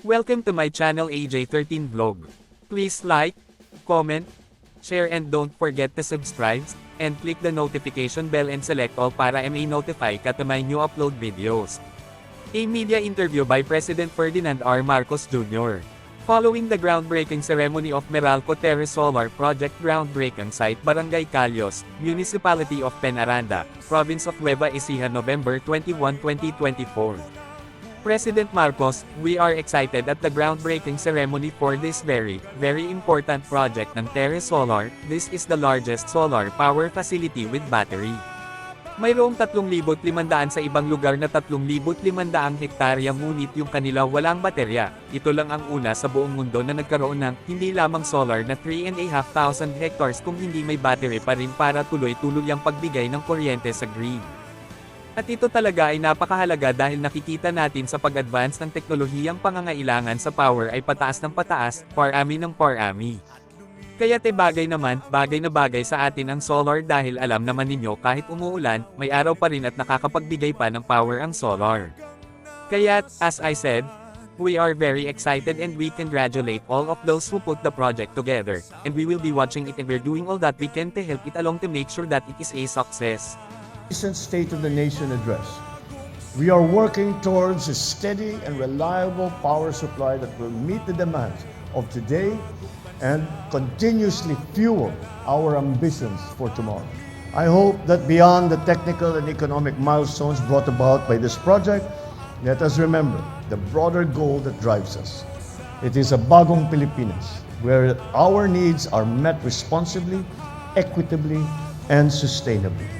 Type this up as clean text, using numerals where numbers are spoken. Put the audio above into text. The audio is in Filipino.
Welcome to my channel AJ13 Vlog. Please like, comment, share and don't forget to subscribe, and click the notification bell and select all para ma-notify ka to my new upload videos. A media interview by President Ferdinand R. Marcos Jr. Following the groundbreaking ceremony of Meralco Terrace Solar Project groundbreaking site Barangay Calyos, Municipality of Penaranda, Province of Nueva Ecija November 21, 2024. President Marcos, we are excited at the groundbreaking ceremony for this very important project ng Terrace Solar. This is the largest solar power facility with battery. Mayroong 3,500 sa ibang lugar na 3,500 hektarya ngunit yung kanila walang baterya. Ito lang ang una sa buong mundo na nagkaroon ng hindi lamang solar na 3,500 hectares kung hindi may battery pa rin para tuloy-tuloy ang pagbigay ng kuryente sa grid. At ito talaga ay napakahalaga dahil nakikita natin sa pag-advance ng teknolohiyang pangangailangan sa power ay pataas ng pataas, parami ng parami. Kaya bagay na bagay sa atin ang solar dahil alam naman ninyo kahit umuulan, may araw pa rin at nakakapagbigay pa ng power ang solar. Kaya, as I said, we are very excited and we congratulate all of those who put the project together, and we will be watching it and we're doing all that we can to help it along to make sure that it is a success. Recent State of the Nation address, we are working towards a steady and reliable power supply that will meet the demands of today and continuously fuel our ambitions for tomorrow. I hope that beyond the technical and economic milestones brought about by this project, let us remember the broader goal that drives us. It is a bagong Pilipinas, where our needs are met responsibly, equitably, and sustainably.